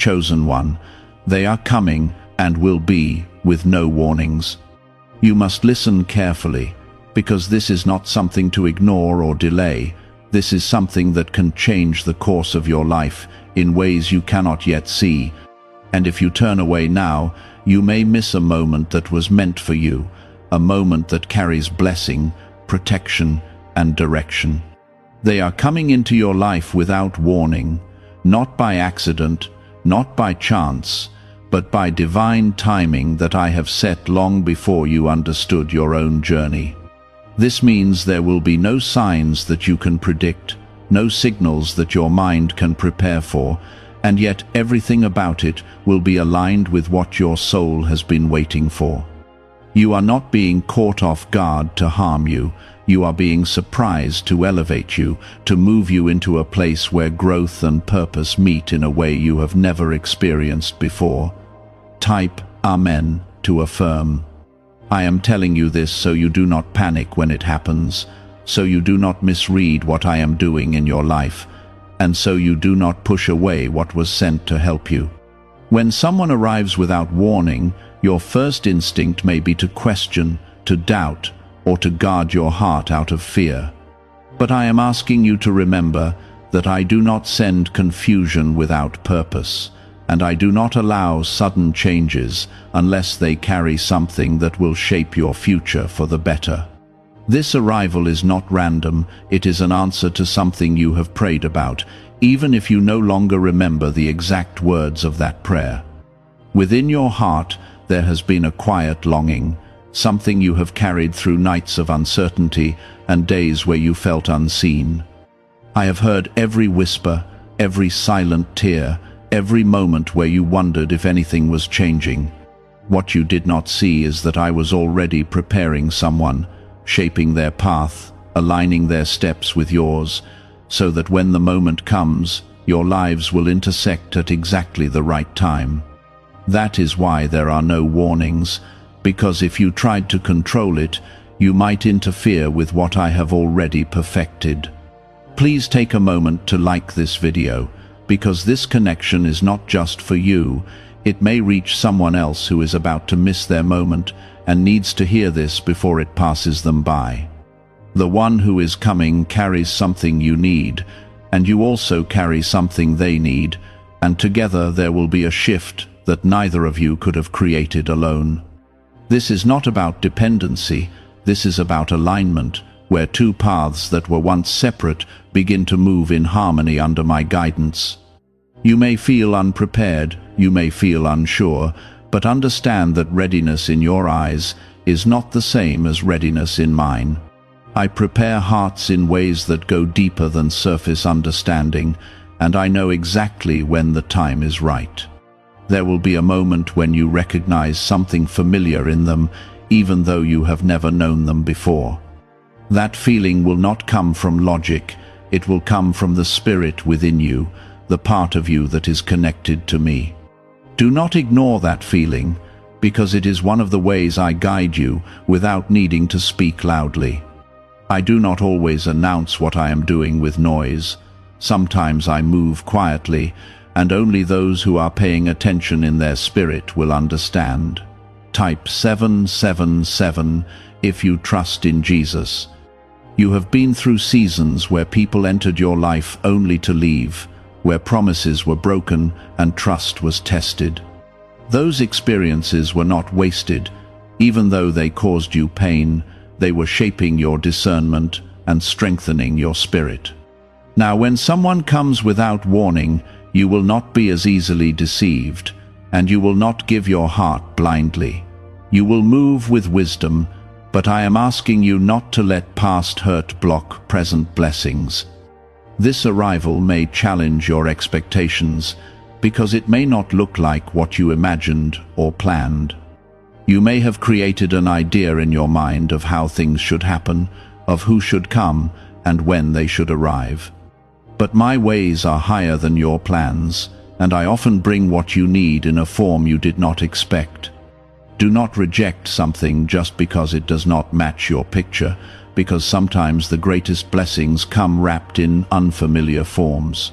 chosen one. They are coming and will be with no warnings. You must listen carefully, because this is not something to ignore or delay. This is something that can change the course of your life in ways you cannot yet see. And if you turn away now, you may miss a moment that was meant for you, a moment that carries blessing, protection, and direction. They are coming into your life without warning, not by accident, not by chance, but by divine timing that I have set long before you understood your own journey. This means there will be no signs that you can predict, no signals that your mind can prepare for, and yet everything about it will be aligned with what your soul has been waiting for. You are not being caught off guard to harm you. You are being surprised to elevate you, to move you into a place where growth and purpose meet in a way you have never experienced before. Type Amen to affirm. I am telling you this so you do not panic when it happens, so you do not misread what I am doing in your life, and so you do not push away what was sent to help you. When someone arrives without warning, your first instinct may be to question, to doubt, or to guard your heart out of fear. But I am asking you to remember that I do not send confusion without purpose, and I do not allow sudden changes unless they carry something that will shape your future for the better. This arrival is not random, it is an answer to something you have prayed about, even if you no longer remember the exact words of that prayer. Within your heart, there has been a quiet longing, something you have carried through nights of uncertainty and days where you felt unseen. I have heard every whisper, every silent tear, every moment where you wondered if anything was changing. What you did not see is that I was already preparing someone, shaping their path, aligning their steps with yours, so that when the moment comes, your lives will intersect at exactly the right time. That is why there are no warnings, because if you tried to control it, you might interfere with what I have already perfected. Please take a moment to like this video, because this connection is not just for you. It may reach someone else who is about to miss their moment and needs to hear this before it passes them by. The one who is coming carries something you need, and you also carry something they need, and together there will be a shift that neither of you could have created alone. This is not about dependency, this is about alignment, where two paths that were once separate begin to move in harmony under my guidance. You may feel unprepared, you may feel unsure, but understand that readiness in your eyes is not the same as readiness in mine. I prepare hearts in ways that go deeper than surface understanding, and I know exactly when the time is right. There will be a moment when you recognize something familiar in them, even though you have never known them before. That feeling will not come from logic, it will come from the spirit within you, the part of you that is connected to me. Do not ignore that feeling, because it is one of the ways I guide you without needing to speak loudly. I do not always announce what I am doing with noise. Sometimes I move quietly, and only those who are paying attention in their spirit will understand. Type 777 if you trust in Jesus. You have been through seasons where people entered your life only to leave, where promises were broken and trust was tested. Those experiences were not wasted. Even though they caused you pain, they were shaping your discernment and strengthening your spirit. Now, when someone comes without warning, you will not be as easily deceived, and you will not give your heart blindly. You will move with wisdom, but I am asking you not to let past hurt block present blessings. This arrival may challenge your expectations, because it may not look like what you imagined or planned. You may have created an idea in your mind of how things should happen, of who should come, and when they should arrive. But my ways are higher than your plans, and I often bring what you need in a form you did not expect. Do not reject something just because it does not match your picture, because sometimes the greatest blessings come wrapped in unfamiliar forms.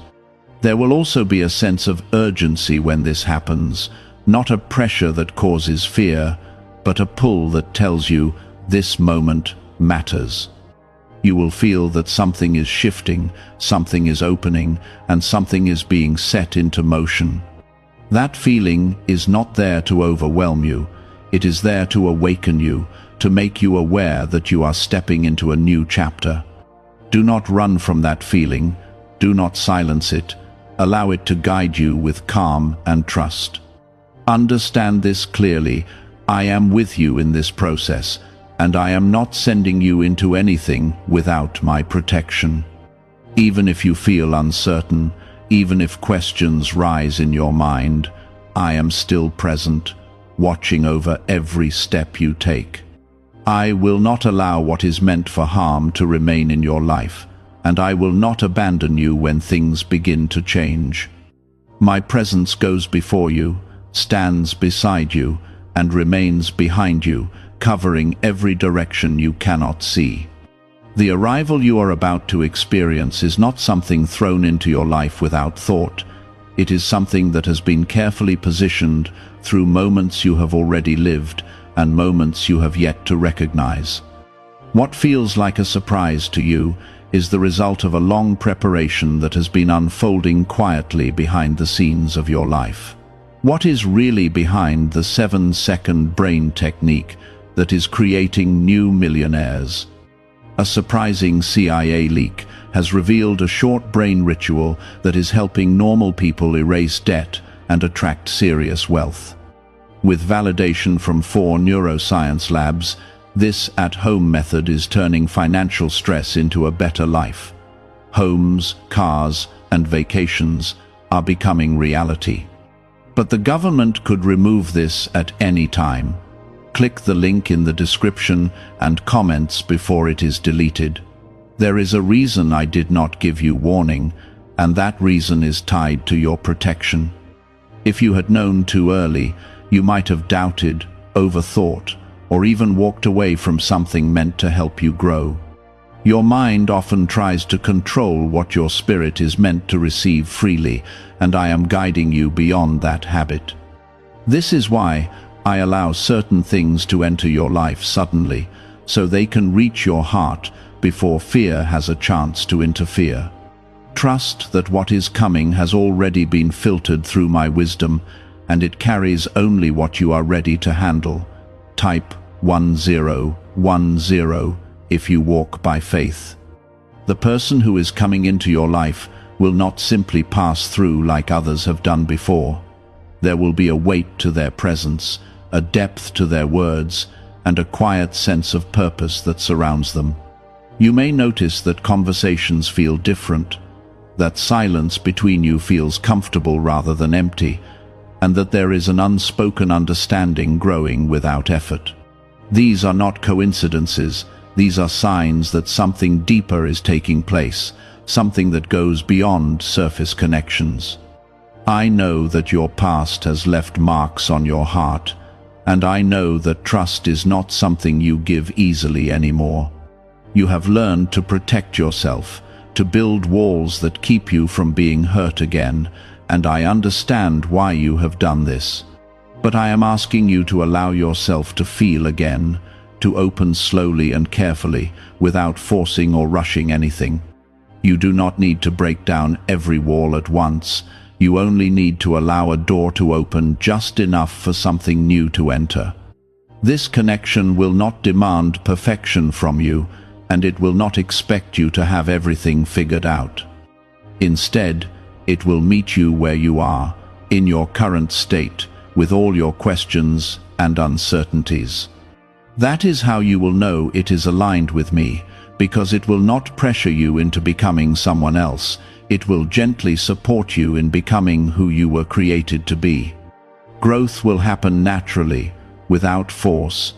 There will also be a sense of urgency when this happens, not a pressure that causes fear, but a pull that tells you this moment matters. You will feel that something is shifting, something is opening, and something is being set into motion. That feeling is not there to overwhelm you. It is there to awaken you, to make you aware that you are stepping into a new chapter. Do not run from that feeling. Do not silence it. Allow it to guide you with calm and trust. Understand this clearly. I am with you in this process, and I am not sending you into anything without my protection. Even if you feel uncertain, even if questions rise in your mind, I am still present, watching over every step you take. I will not allow what is meant for harm to remain in your life, and I will not abandon you when things begin to change. My presence goes before you, stands beside you, and remains behind you, covering every direction you cannot see. The arrival you are about to experience is not something thrown into your life without thought. It is something that has been carefully positioned through moments you have already lived and moments you have yet to recognize. What feels like a surprise to you is the result of a long preparation that has been unfolding quietly behind the scenes of your life. What is really behind the 7-second brain technique that is creating new millionaires? A surprising CIA leak has revealed a short brain ritual that is helping normal people erase debt and attract serious wealth. With validation from 4 neuroscience labs, this at-home method is turning financial stress into a better life. Homes, cars, and vacations are becoming reality. But the government could remove this at any time. Click the link in the description and comments before it is deleted. There is a reason I did not give you warning, and that reason is tied to your protection. If you had known too early, you might have doubted, overthought, or even walked away from something meant to help you grow. Your mind often tries to control what your spirit is meant to receive freely, and I am guiding you beyond that habit. This is why I allow certain things to enter your life suddenly, so they can reach your heart before fear has a chance to interfere. Trust that what is coming has already been filtered through my wisdom, and it carries only what you are ready to handle. Type 1010 if you walk by faith. The person who is coming into your life will not simply pass through like others have done before. There will be a weight to their presence, a depth to their words, and a quiet sense of purpose that surrounds them. You may notice that conversations feel different, that silence between you feels comfortable rather than empty, and that there is an unspoken understanding growing without effort. These are not coincidences. These are signs that something deeper is taking place, something that goes beyond surface connections. I know that your past has left marks on your heart, and I know that trust is not something you give easily anymore. You have learned to protect yourself, to build walls that keep you from being hurt again, and I understand why you have done this. But I am asking you to allow yourself to feel again, to open slowly and carefully, without forcing or rushing anything. You do not need to break down every wall at once. You only need to allow a door to open just enough for something new to enter. This connection will not demand perfection from you, and it will not expect you to have everything figured out. Instead, it will meet you where you are, in your current state, with all your questions and uncertainties. That is how you will know it is aligned with me, because it will not pressure you into becoming someone else. It will gently support you in becoming who you were created to be. Growth will happen naturally, without force,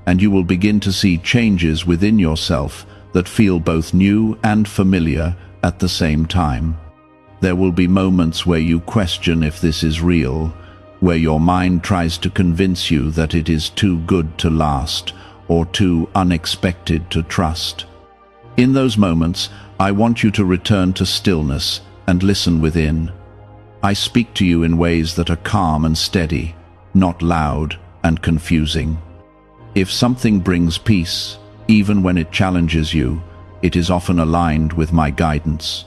and you will begin to see changes within yourself that feel both new and familiar at the same time. There will be moments where you question if this is real, where your mind tries to convince you that it is too good to last or too unexpected to trust. In those moments, I want you to return to stillness and listen within. I speak to you in ways that are calm and steady, not loud and confusing. If something brings peace, even when it challenges you, it is often aligned with my guidance.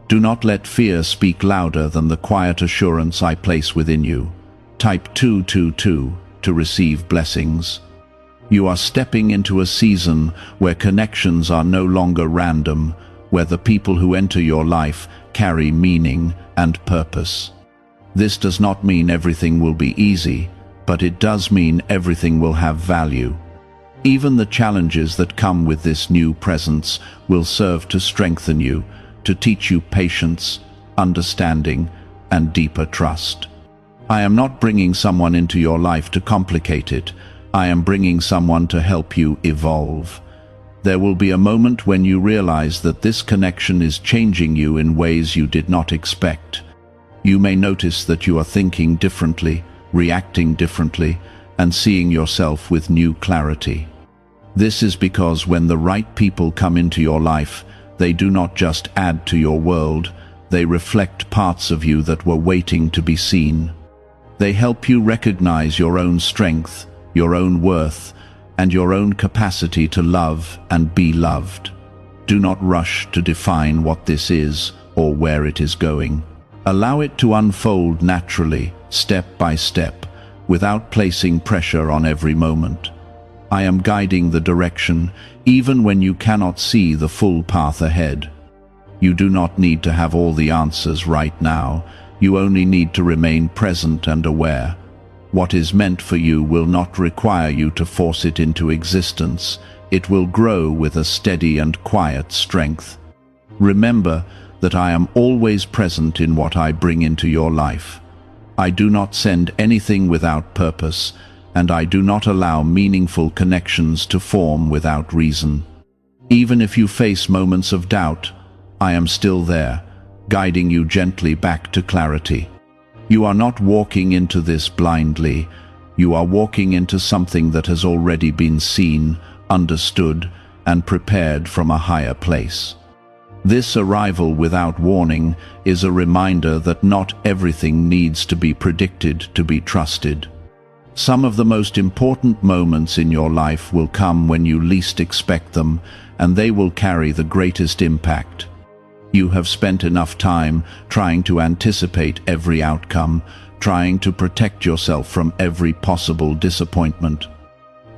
Do not let fear speak louder than the quiet assurance I place within you. Type 222 to receive blessings. You are stepping into a season where connections are no longer random, where the people who enter your life carry meaning and purpose. This does not mean everything will be easy, but it does mean everything will have value. Even the challenges that come with this new presence will serve to strengthen you, to teach you patience, understanding, and deeper trust. I am not bringing someone into your life to complicate it. I am bringing someone to help you evolve. There will be a moment when you realize that this connection is changing you in ways you did not expect. You may notice that you are thinking differently, reacting differently, and seeing yourself with new clarity. This is because when the right people come into your life, they do not just add to your world, they reflect parts of you that were waiting to be seen. They help you recognize your own strength, your own worth, and your own capacity to love and be loved. Do not rush to define what this is or where it is going. Allow it to unfold naturally, step by step, without placing pressure on every moment. I am guiding the direction, even when you cannot see the full path ahead. You do not need to have all the answers right now. You only need to remain present and aware. What is meant for you will not require you to force it into existence. It will grow with a steady and quiet strength. Remember that I am always present in what I bring into your life. I do not send anything without purpose, and I do not allow meaningful connections to form without reason. Even if you face moments of doubt, I am still there, guiding you gently back to clarity. You are not walking into this blindly. You are walking into something that has already been seen, understood, and prepared from a higher place. This arrival without warning is a reminder that not everything needs to be predicted to be trusted. Some of the most important moments in your life will come when you least expect them, and they will carry the greatest impact. You have spent enough time trying to anticipate every outcome, trying to protect yourself from every possible disappointment.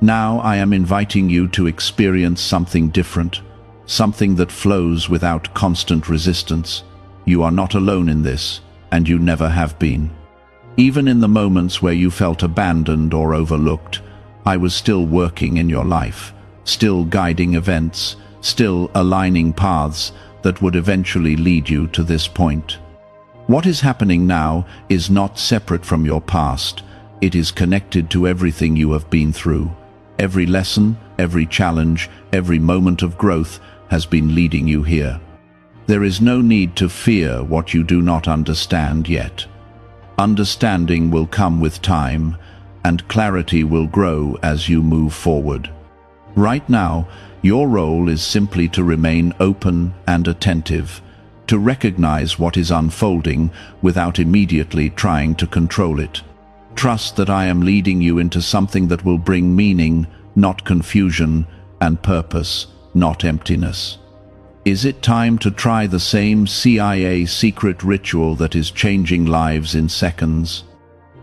Now I am inviting you to experience something different, something that flows without constant resistance. You are not alone in this, and you never have been. Even in the moments where you felt abandoned or overlooked, I was still working in your life, still guiding events, still aligning paths that would eventually lead you to this point. What is happening now is not separate from your past. It is connected to everything you have been through. Every lesson, every challenge, every moment of growth has been leading you here. There is no need to fear what you do not understand yet. Understanding will come with time, and clarity will grow as you move forward. Right now, your role is simply to remain open and attentive, to recognize what is unfolding without immediately trying to control it. Trust that I am leading you into something that will bring meaning, not confusion, and purpose, not emptiness. Is it time to try the same CIA secret ritual that is changing lives in seconds?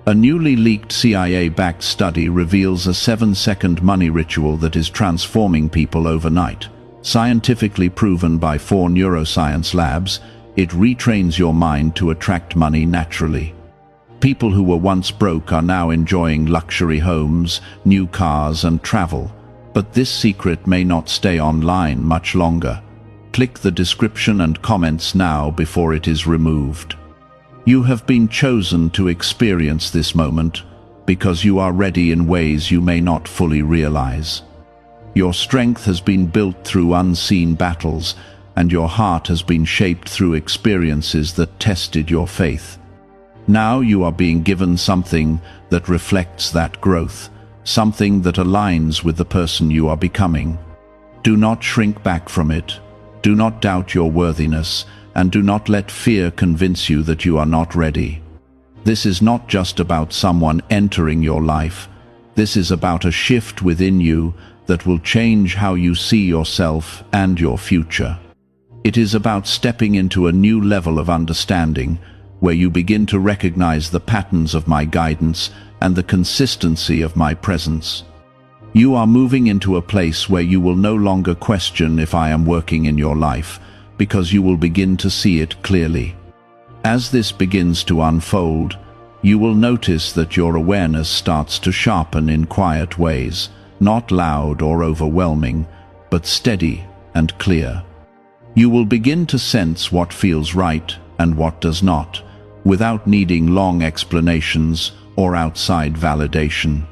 A newly leaked CIA-backed study reveals a 7-second money ritual that is transforming people overnight. Scientifically proven by 4 neuroscience labs, it retrains your mind to attract money naturally. People who were once broke are now enjoying luxury homes, new cars, and travel. But this secret may not stay online much longer. Click the description and comments now before it is removed. You have been chosen to experience this moment because you are ready in ways you may not fully realize. Your strength has been built through unseen battles, and your heart has been shaped through experiences that tested your faith. Now you are being given something that reflects that growth, something that aligns with the person you are becoming. Do not shrink back from it. Do not doubt your worthiness, and do not let fear convince you that you are not ready. This is not just about someone entering your life. This is about a shift within you that will change how you see yourself and your future. It is about stepping into a new level of understanding, where you begin to recognize the patterns of my guidance and the consistency of my presence. You are moving into a place where you will no longer question if I am working in your life, because you will begin to see it clearly. As this begins to unfold, you will notice that your awareness starts to sharpen in quiet ways, not loud or overwhelming, but steady and clear. You will begin to sense what feels right and what does not, without needing long explanations or outside validation.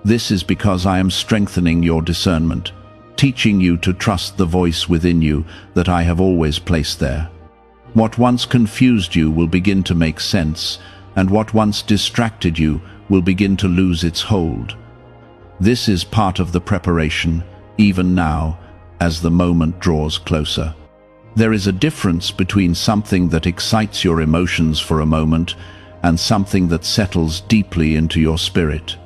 This is because I am strengthening your discernment, teaching you to trust the voice within you that I have always placed there. What once confused you will begin to make sense, and what once distracted you will begin to lose its hold. This is part of the preparation, even now, as the moment draws closer. There is a difference between something that excites your emotions for a moment and something that settles deeply into your spirit.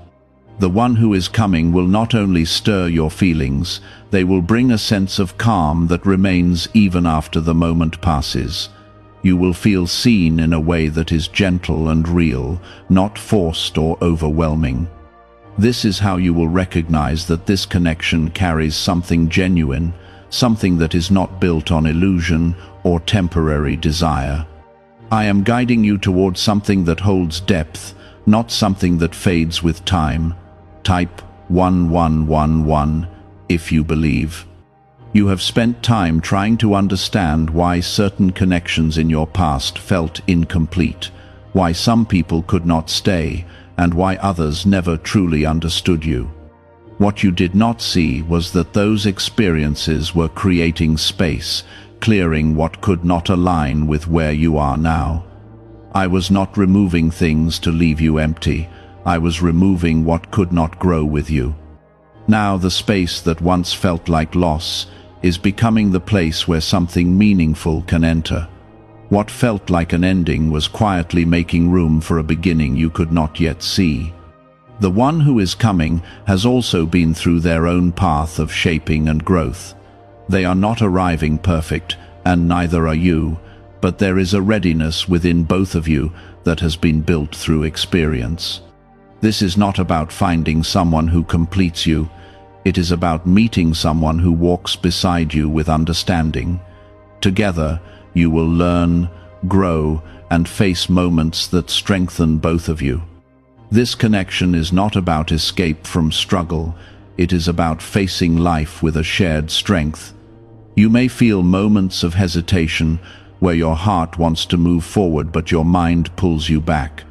The one who is coming will not only stir your feelings, they will bring a sense of calm that remains even after the moment passes. You will feel seen in a way that is gentle and real, not forced or overwhelming. This is how you will recognize that this connection carries something genuine, something that is not built on illusion or temporary desire. I am guiding you towards something that holds depth, not something that fades with time. Type 1111 if you believe. You have spent time trying to understand why certain connections in your past felt incomplete, why some people could not stay, and why others never truly understood you. What you did not see was that those experiences were creating space, clearing what could not align with where you are now. I was not removing things to leave you empty. I was removing what could not grow with you. Now the space that once felt like loss is becoming the place where something meaningful can enter. What felt like an ending was quietly making room for a beginning you could not yet see. The one who is coming has also been through their own path of shaping and growth. They are not arriving perfect, and neither are you, but there is a readiness within both of you that has been built through experience. This is not about finding someone who completes you. It is about meeting someone who walks beside you with understanding. Together, you will learn, grow, and face moments that strengthen both of you. This connection is not about escape from struggle. It is about facing life with a shared strength. You may feel moments of hesitation where your heart wants to move forward but your mind pulls you back.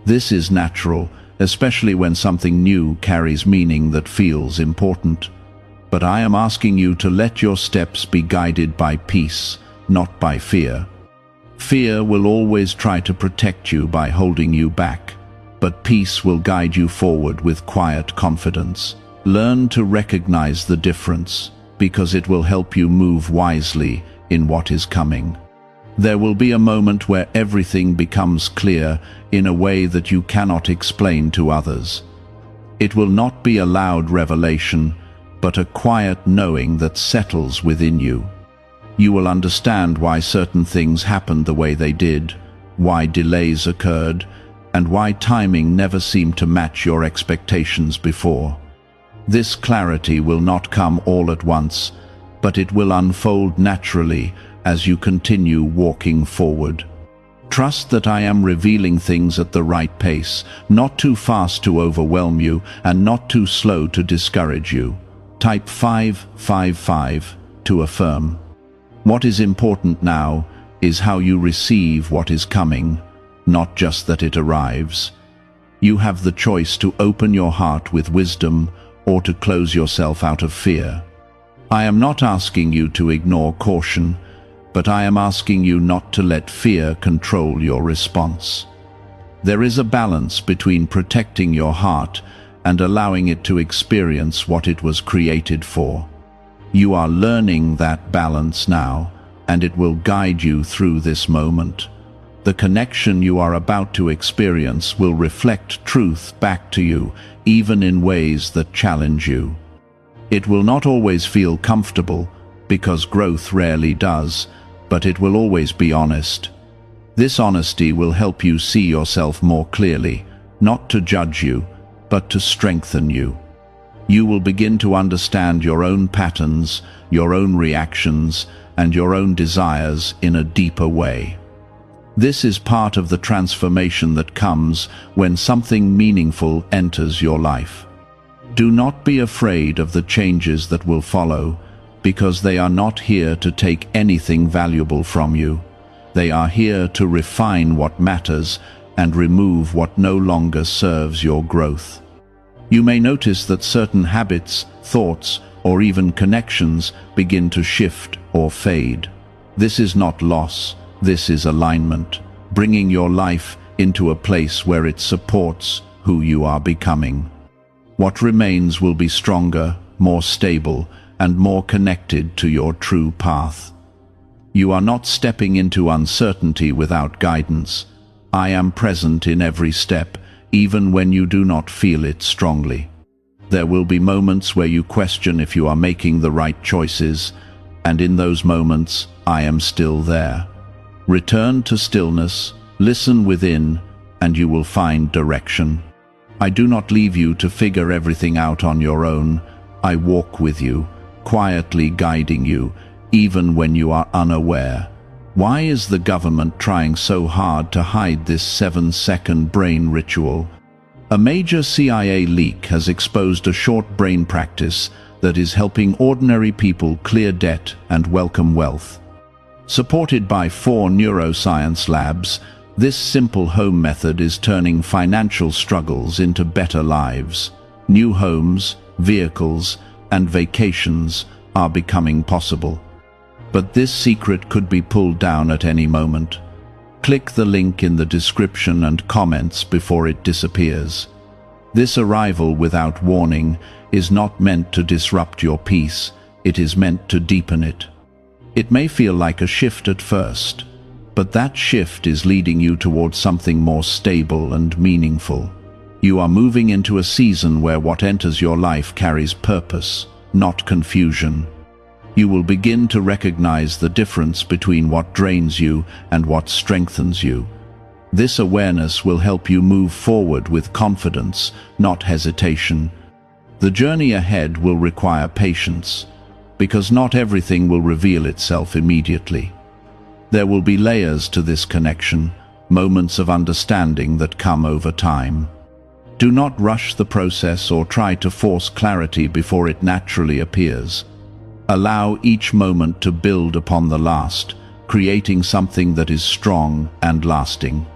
This is natural, especially when something new carries meaning that feels important. But I am asking you to let your steps be guided by peace, not by fear. Fear will always try to protect you by holding you back, but peace will guide you forward with quiet confidence. Learn to recognize the difference, because it will help you move wisely in what is coming. There will be a moment where everything becomes clear in a way that you cannot explain to others. It will not be a loud revelation, but a quiet knowing that settles within you. You will understand why certain things happened the way they did, why delays occurred, and why timing never seemed to match your expectations before. This clarity will not come all at once, but it will unfold naturally as you continue walking forward. Trust that I am revealing things at the right pace, not too fast to overwhelm you and not too slow to discourage you. Type 555 to affirm. What is important now is how you receive what is coming, not just that it arrives. You have the choice to open your heart with wisdom or to close yourself out of fear. I am not asking you to ignore caution, but I am asking you not to let fear control your response. There is a balance between protecting your heart and allowing it to experience what it was created for. You are learning that balance now, and it will guide you through this moment. The connection you are about to experience will reflect truth back to you, even in ways that challenge you. It will not always feel comfortable, because growth rarely does, but it will always be honest. This honesty will help you see yourself more clearly, not to judge you, but to strengthen you. You will begin to understand your own patterns, your own reactions, and your own desires in a deeper way. This is part of the transformation that comes when something meaningful enters your life. Do not be afraid of the changes that will follow, because they are not here to take anything valuable from you. They are here to refine what matters and remove what no longer serves your growth. You may notice that certain habits, thoughts, or even connections begin to shift or fade. This is not loss, this is alignment, bringing your life into a place where it supports who you are becoming. What remains will be stronger, more stable, and more connected to your true path. You are not stepping into uncertainty without guidance. I am present in every step, even when you do not feel it strongly. There will be moments where you question if you are making the right choices, and in those moments, I am still there. Return to stillness, listen within, and you will find direction. I do not leave you to figure everything out on your own. I walk with you, quietly guiding you, even when you are unaware. Why is the government trying so hard to hide this 7-second brain ritual? A major CIA leak has exposed a short brain practice that is helping ordinary people clear debt and welcome wealth. Supported by 4 neuroscience labs, this simple home method is turning financial struggles into better lives. New homes, vehicles, and vacations are becoming possible. But this secret could be pulled down at any moment. Click the link in the description and comments before it disappears. This arrival without warning is not meant to disrupt your peace, it is meant to deepen it. It may feel like a shift at first, but that shift is leading you towards something more stable and meaningful. You are moving into a season where what enters your life carries purpose, not confusion. You will begin to recognize the difference between what drains you and what strengthens you. This awareness will help you move forward with confidence, not hesitation. The journey ahead will require patience, because not everything will reveal itself immediately. There will be layers to this connection, moments of understanding that come over time. Do not rush the process or try to force clarity before it naturally appears. Allow each moment to build upon the last, creating something that is strong and lasting.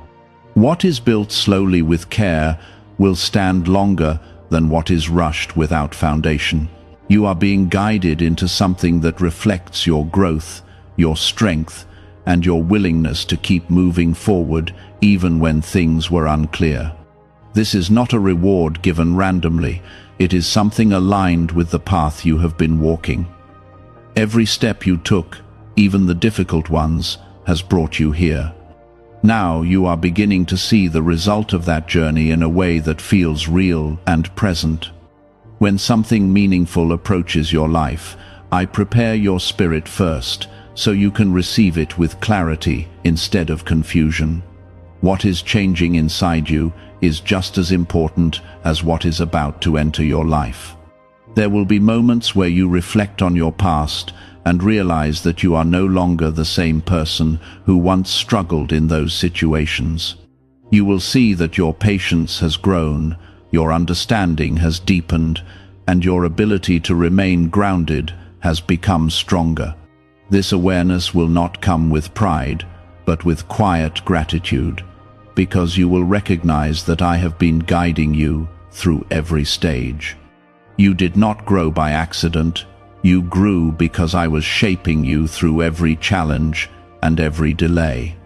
What is built slowly with care will stand longer than what is rushed without foundation. You are being guided into something that reflects your growth, your strength, and your willingness to keep moving forward even when things were unclear. This is not a reward given randomly, it is something aligned with the path you have been walking. Every step you took, even the difficult ones, has brought you here. Now you are beginning to see the result of that journey in a way that feels real and present. When something meaningful approaches your life, I prepare your spirit first, so you can receive it with clarity instead of confusion. What is changing inside you is just as important as what is about to enter your life. There will be moments where you reflect on your past and realize that you are no longer the same person who once struggled in those situations. You will see that your patience has grown, your understanding has deepened, and your ability to remain grounded has become stronger. This awareness will not come with pride, but with quiet gratitude, because you will recognize that I have been guiding you through every stage. You did not grow by accident. You grew because I was shaping you through every challenge and every delay.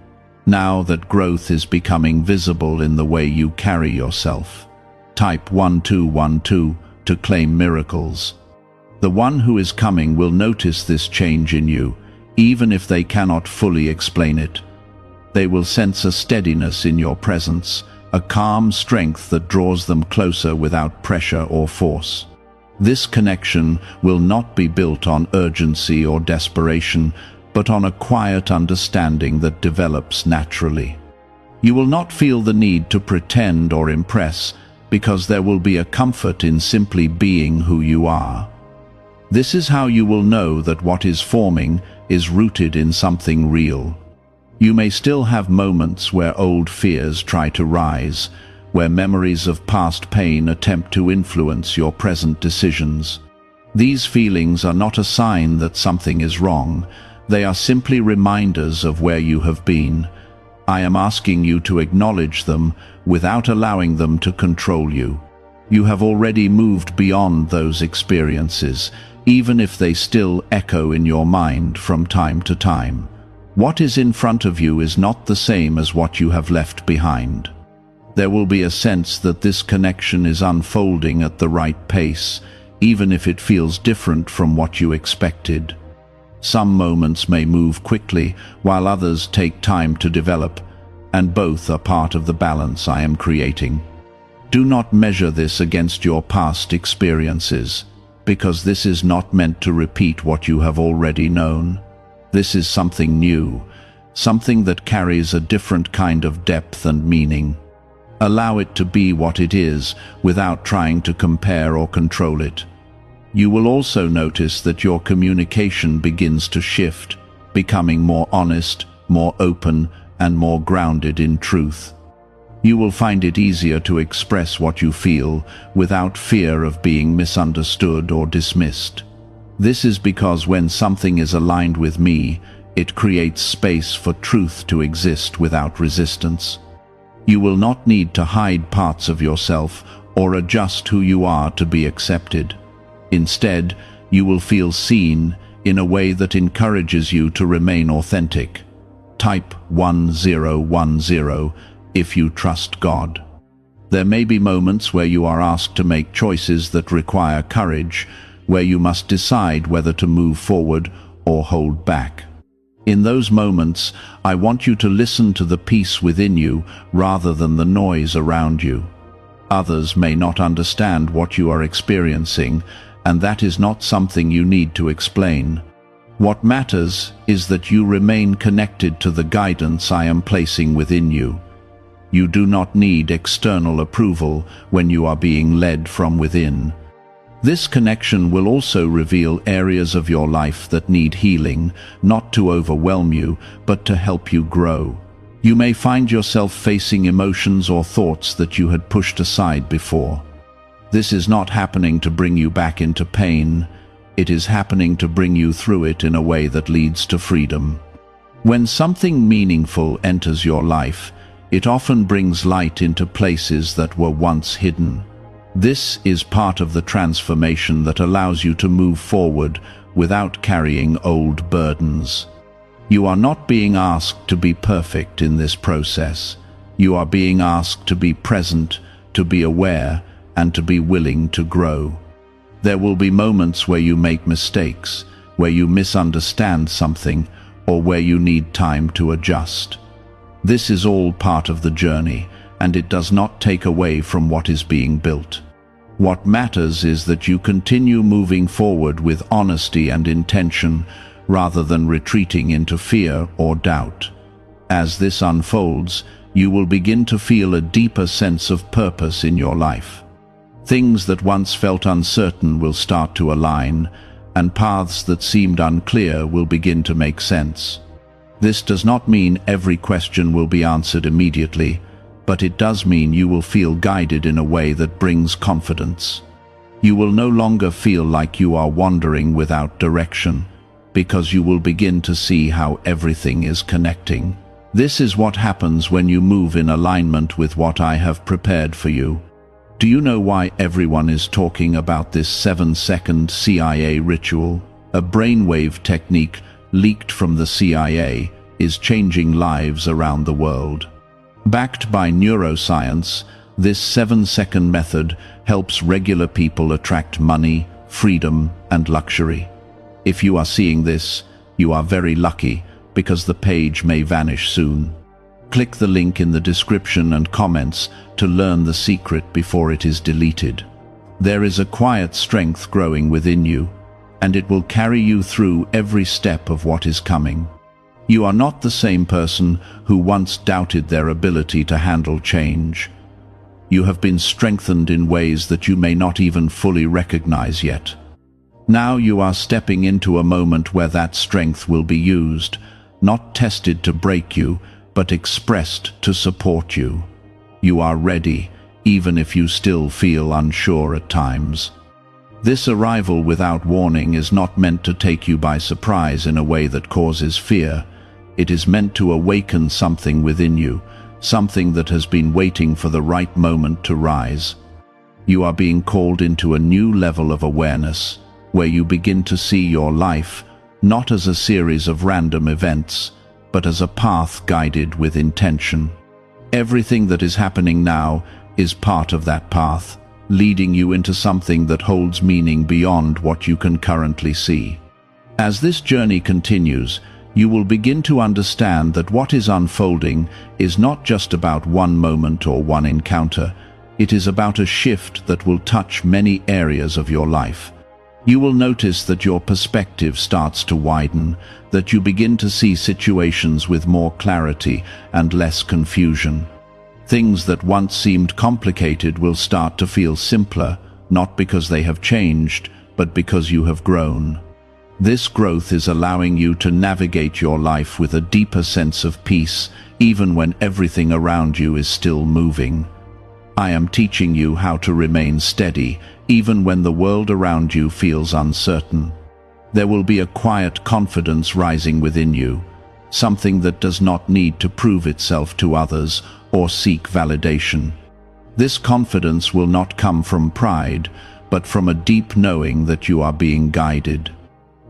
Now that growth is becoming visible in the way you carry yourself, type 1212 to claim miracles. The one who is coming will notice this change in you, even if they cannot fully explain it. They will sense a steadiness in your presence, a calm strength that draws them closer without pressure or force. This connection will not be built on urgency or desperation, but on a quiet understanding that develops naturally. You will not feel the need to pretend or impress, because there will be a comfort in simply being who you are. This is how you will know that what is forming is rooted in something real. You may still have moments where old fears try to rise, where memories of past pain attempt to influence your present decisions. These feelings are not a sign that something is wrong. They are simply reminders of where you have been. I am asking you to acknowledge them without allowing them to control you. You have already moved beyond those experiences, even if they still echo in your mind from time to time. What is in front of you is not the same as what you have left behind. There will be a sense that this connection is unfolding at the right pace, even if it feels different from what you expected. Some moments may move quickly, while others take time to develop, and both are part of the balance I am creating. Do not measure this against your past experiences, because this is not meant to repeat what you have already known. This is something new, something that carries a different kind of depth and meaning. Allow it to be what it is, without trying to compare or control it. You will also notice that your communication begins to shift, becoming more honest, more open, and more grounded in truth. You will find it easier to express what you feel without fear of being misunderstood or dismissed. This is because when something is aligned with me, it creates space for truth to exist without resistance. You will not need to hide parts of yourself or adjust who you are to be accepted. Instead, you will feel seen in a way that encourages you to remain authentic. Type 1010 if you trust God. There may be moments where you are asked to make choices that require courage, where you must decide whether to move forward or hold back. In those moments, I want you to listen to the peace within you rather than the noise around you. Others may not understand what you are experiencing, and that is not something you need to explain. What matters is that you remain connected to the guidance I am placing within you. You do not need external approval when you are being led from within. This connection will also reveal areas of your life that need healing, not to overwhelm you, but to help you grow. You may find yourself facing emotions or thoughts that you had pushed aside before. This is not happening to bring you back into pain. It is happening to bring you through it in a way that leads to freedom. When something meaningful enters your life, it often brings light into places that were once hidden. This is part of the transformation that allows you to move forward without carrying old burdens. You are not being asked to be perfect in this process. You are being asked to be present, to be aware, and to be willing to grow. There will be moments where you make mistakes, where you misunderstand something, or where you need time to adjust. This is all part of the journey, and it does not take away from what is being built. What matters is that you continue moving forward with honesty and intention, rather than retreating into fear or doubt. As this unfolds, you will begin to feel a deeper sense of purpose in your life. Things that once felt uncertain will start to align, and paths that seemed unclear will begin to make sense. This does not mean every question will be answered immediately, but it does mean you will feel guided in a way that brings confidence. You will no longer feel like you are wandering without direction, because you will begin to see how everything is connecting. This is what happens when you move in alignment with what I have prepared for you. Do you know why everyone is talking about this 7-second CIA ritual? A brainwave technique leaked from the CIA is changing lives around the world. Backed by neuroscience, this 7-second method helps regular people attract money, freedom, and luxury. If you are seeing this, You are very lucky, because the page may vanish soon. Click the link in the description and comments to learn the secret before it is deleted. There is a quiet strength growing within you, and it will carry you through every step of what is coming. You are not the same person who once doubted their ability to handle change. You have been strengthened in ways that you may not even fully recognize yet. Now you are stepping into a moment where that strength will be used, not tested to break you, but expressed to support you. You are ready, even if you still feel unsure at times. This arrival without warning is not meant to take you by surprise in a way that causes fear. It is meant to awaken something within you, something that has been waiting for the right moment to rise. You are being called into a new level of awareness, where you begin to see your life not as a series of random events, but as a path guided with intention. Everything that is happening now is part of that path, leading you into something that holds meaning beyond what you can currently see. As this journey continues, you will begin to understand that what is unfolding is not just about one moment or one encounter. It is about a shift that will touch many areas of your life. You will notice that your perspective starts to widen, that you begin to see situations with more clarity and less confusion. Things that once seemed complicated will start to feel simpler, not because they have changed, but because you have grown. This growth is allowing you to navigate your life with a deeper sense of peace, even when everything around you is still moving. I am teaching you how to remain steady, even when the world around you feels uncertain. There will be a quiet confidence rising within you, something that does not need to prove itself to others or seek validation. This confidence will not come from pride, but from a deep knowing that you are being guided.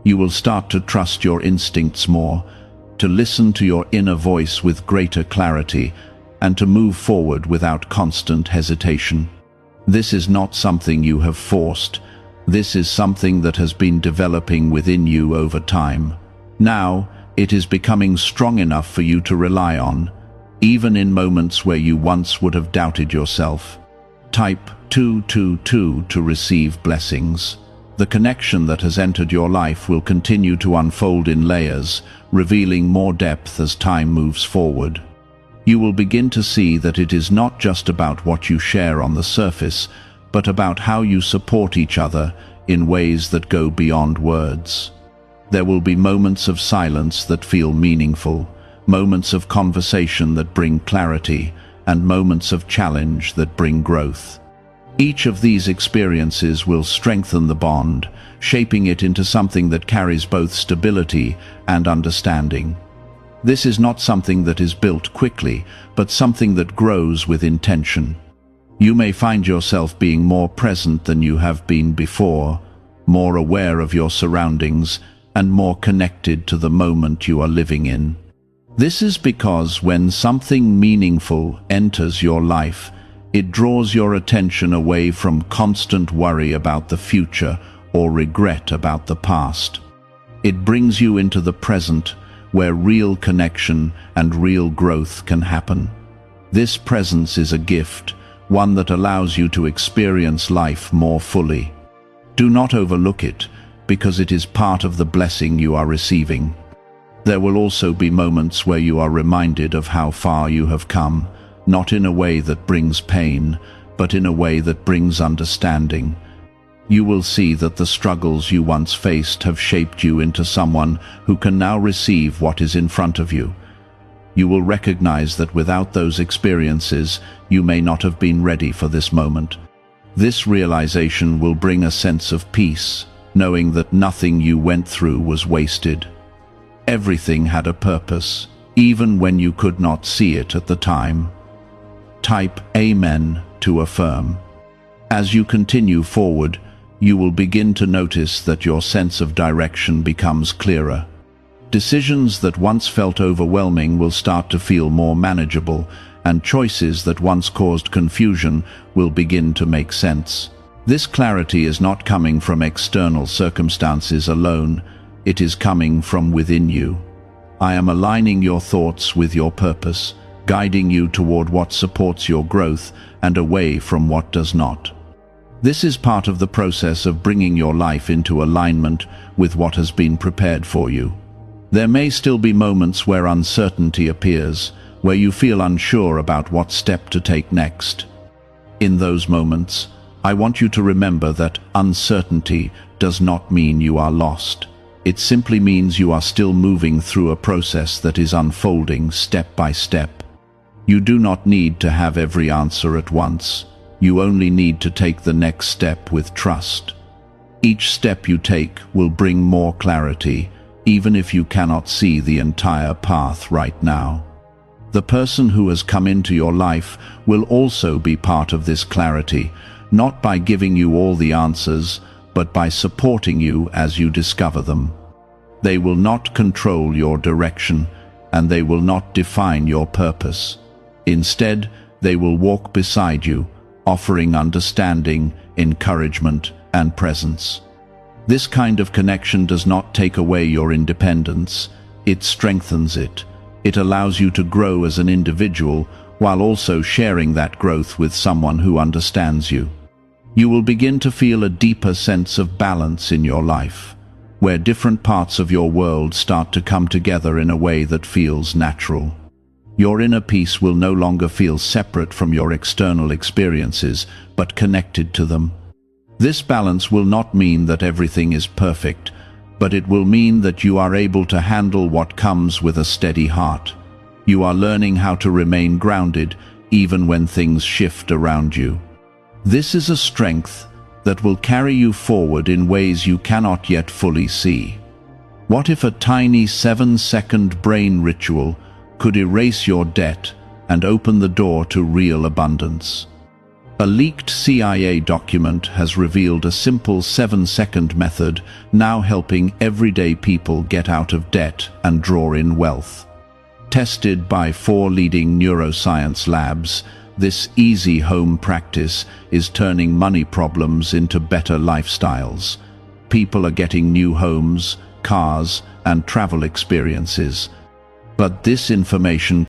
You will start to trust your instincts more, to listen to your inner voice with greater clarity, and to move forward without constant hesitation. This is not something you have forced. This is something that has been developing within you over time. Now, it is becoming strong enough for you to rely on, even in moments where you once would have doubted yourself. Type 222 to receive blessings. The connection that has entered your life will continue to unfold in layers, revealing more depth as time moves forward. You will begin to see that it is not just about what you share on the surface, but about how you support each other in ways that go beyond words. There will be moments of silence that feel meaningful, moments of conversation that bring clarity, and moments of challenge that bring growth. Each of these experiences will strengthen the bond, shaping it into something that carries both stability and understanding. This is not something that is built quickly, but something that grows with intention. You may find yourself being more present than you have been before, more aware of your surroundings, and more connected to the moment you are living in. This is because when something meaningful enters your life, it draws your attention away from constant worry about the future or regret about the past. It brings you into the present, where real connection and real growth can happen. This presence is a gift, one that allows you to experience life more fully. Do not overlook it, because it is part of the blessing you are receiving. There will also be moments where you are reminded of how far you have come, not in a way that brings pain, but in a way that brings understanding. You will see that the struggles you once faced have shaped you into someone who can now receive what is in front of you. You will recognize that without those experiences, you may not have been ready for this moment. This realization will bring a sense of peace, knowing that nothing you went through was wasted. Everything had a purpose, even when you could not see it at the time. Type Amen to affirm. As you continue forward, you will begin to notice that your sense of direction becomes clearer. Decisions that once felt overwhelming will start to feel more manageable, and choices that once caused confusion will begin to make sense. This clarity is not coming from external circumstances alone. it is coming from within you. I am aligning your thoughts with your purpose, guiding you toward what supports your growth and away from what does not. This is part of the process of bringing your life into alignment with what has been prepared for you. There may still be moments where uncertainty appears, where you feel unsure about what step to take next. In those moments, I want you to remember that uncertainty does not mean you are lost. It simply means you are still moving through a process that is unfolding step by step. You do not need to have every answer at once. You only need to take the next step with trust. Each step you take will bring more clarity, even if you cannot see the entire path right now. The person who has come into your life will also be part of this clarity, not by giving you all the answers, but by supporting you as you discover them. They will not control your direction, and they will not define your purpose. Instead, they will walk beside you, offering understanding, encouragement, and presence. This kind of connection does not take away your independence, it strengthens it. It allows you to grow as an individual while also sharing that growth with someone who understands you. You will begin to feel a deeper sense of balance in your life, where different parts of your world start to come together in a way that feels natural. Your inner peace will no longer feel separate from your external experiences, but connected to them. This balance will not mean that everything is perfect, but it will mean that you are able to handle what comes with a steady heart. You are learning how to remain grounded even when things shift around you. This is a strength that will carry you forward in ways you cannot yet fully see. What if a tiny 7-second brain ritual could erase your debt and open the door to real abundance? A leaked CIA document has revealed a simple 7-second method now helping everyday people get out of debt and draw in wealth. Tested by 4 leading neuroscience labs, this easy home practice is turning money problems into better lifestyles. People are getting new homes, cars, and travel experiences. But this information